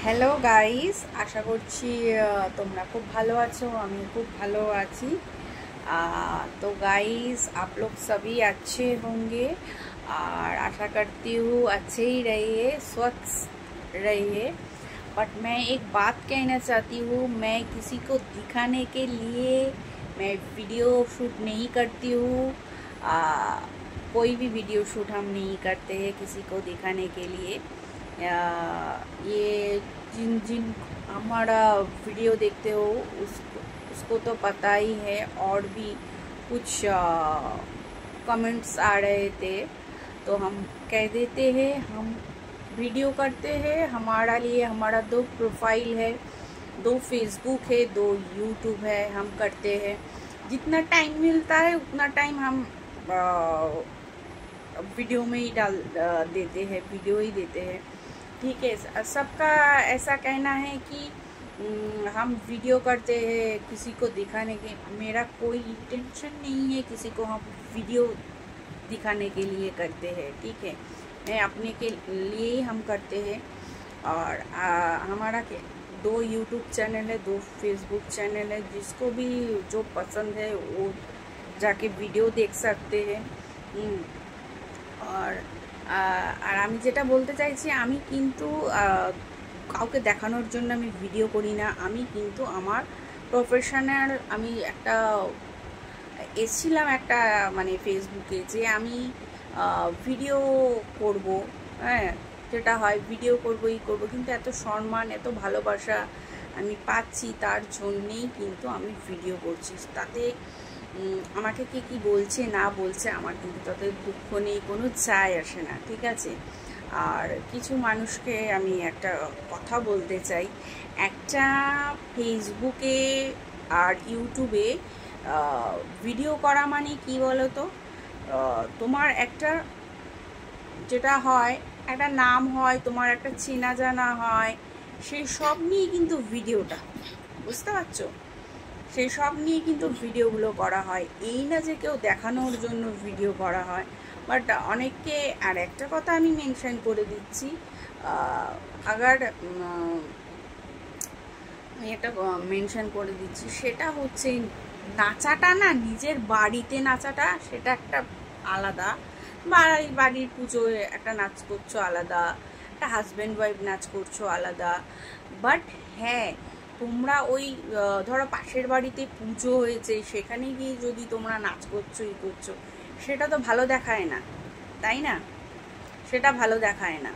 Hello guys, आशा করছি তোমরা খুব ভালো আছো। আমি খুব ভালো আছি। तो गाइस, आप लोग सभी अच्छे होंगे और आशा करती हूँ अच्छे ही रहिए, स्वस्थ रहिए। बट मैं एक बात कहना चाहती हूँ, मैं किसी को दिखाने के लिए मैं वीडियो शूट नहीं करती हूँ। कोई भी वीडियो शूट हम नहीं करते हैं किसी को दिखाने के लिए। ये जिन जिन हमारा वीडियो देखते हो उसको तो पता ही है। और भी कुछ कमेंट्स आ रहे थे तो हम कह देते हैं, हम वीडियो करते हैं। हमारा लिए हमारा 2 प्रोफाइल है, 2 फेसबुक है, 2 यूट्यूब है। हम करते हैं जितना टाइम मिलता है उतना टाइम हम वीडियो में ही डाल देते हैं, वीडियो ही देते हैं। ठीक है, सबका ऐसा कहना है कि हम वीडियो करते हैं किसी को दिखाने के। मेरा कोई इंटेंशन नहीं है किसी को हम वीडियो दिखाने के लिए करते हैं। ठीक है, मैं अपने के लिए ही हम करते हैं। और हमारा 2 यूट्यूब चैनल है, 2 फेसबुक चैनल है। जिसको भी जो पसंद है वो जाके वीडियो देख सकते हैं। और আর আমি যেটা বলতে চাইছি, আমি কিন্তু কাউকে দেখানোর জন্য আমি ভিডিও করি না। আমি কিন্তু আমার প্রফেশনাল, আমি একটা এসেছিলাম একটা মানে ফেসবুকে যে আমি ভিডিও করব, হ্যাঁ, যেটা হয় ভিডিও করবই করব, কিন্তু এত সম্মান এত ভালোবাসা আমি পাচ্ছি, তার জন্যেই কিন্তু আমি ভিডিও করছি। তাতে আমাকে কে কী বলছে না বলছে আমার কিন্তু তাতে দুঃখ নেই, কোনো চাই আসে না। ঠিক আছে, আর কিছু মানুষকে আমি একটা কথা বলতে চাই। একটা ফেসবুকে আর ইউটিউবে ভিডিও করা মানে কি বলো তো, তোমার একটা যেটা হয়, একটা নাম হয়, তোমার একটা চেনা জানা হয়, সেই সব নিয়ে কিন্তু ভিডিওটা, বুঝতে পারছো, সেই সব নিয়ে কিন্তু ভিডিওগুলো করা হয়। এই না যে কেউ দেখানোর জন্য ভিডিও করা হয়। বাট অনেককে, আর একটা কথা আমি মেনশন করে দিচ্ছি, আগার আমি একটা মেনশন করে দিচ্ছি, সেটা হচ্ছে নাচাটা না, নিজের বাড়িতে নাচাটা সেটা একটা আলাদা, বাড়ির পুজোয় একটা নাচ করছো আলাদা, একটা হাজব্যান্ড ওয়াইফ নাচ করছো আলাদা। বাট হ্যাঁ, তোমরা ওই ধরো পাশের বাড়িতে পুজো হয়েছে, সেখানে গিয়ে যদি তোমরা নাচ করছো ই করছো, সেটা তো ভালো দেখায় না, তাই না? সেটা ভালো দেখায় না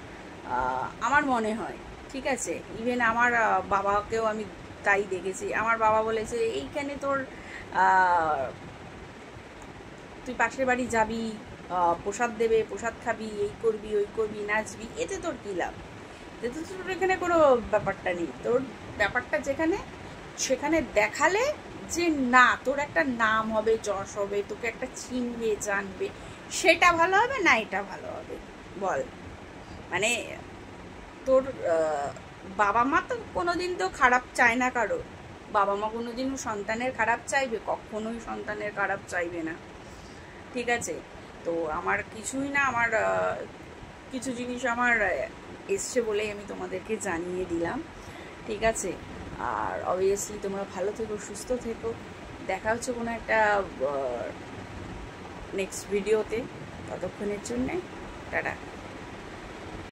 আমার মনে হয়। ঠিক আছে, ইভেন আমার বাবাকেও আমি তাই দেখেছি। আমার বাবা বলেছে, এইখানে তোর তুই পাশের বাড়ি যাবি, প্রসাদ দেবে, প্রসাদ খাবি, এই করবি ওই করবি, নাচবি, এতে তোর কী লাভ? এতে তোর এখানে কোনো ব্যাপারটা নেই। তোর ব্যাপারটা যেখানে, সেখানে দেখালে যে না, তোর একটা নাম হবে, যশ হবে, তোকে একটা চিনবে জানবে, সেটা ভালো হবে না এটা ভালো হবে? বল, মানে তোর বাবা মা তো কোনোদিন তো খারাপ চায় না কারো। বাবা মা কোনোদিনও সন্তানের খারাপ চাইবে? কখনোই সন্তানের খারাপ চাইবে না। ঠিক আছে, তো আমার কিছুই না, আমার কিছু জিনিস আমার এসছে বলেই আমি তোমাদেরকে জানিয়ে দিলাম। ঠিক আছে, আর অবভিয়াসলি তোমরা ভালো থেকো, সুস্থ থেকো। দেখা হচ্ছে কোনো একটা নেক্সট ভিডিওতে। ততক্ষণের জন্যে টাটা।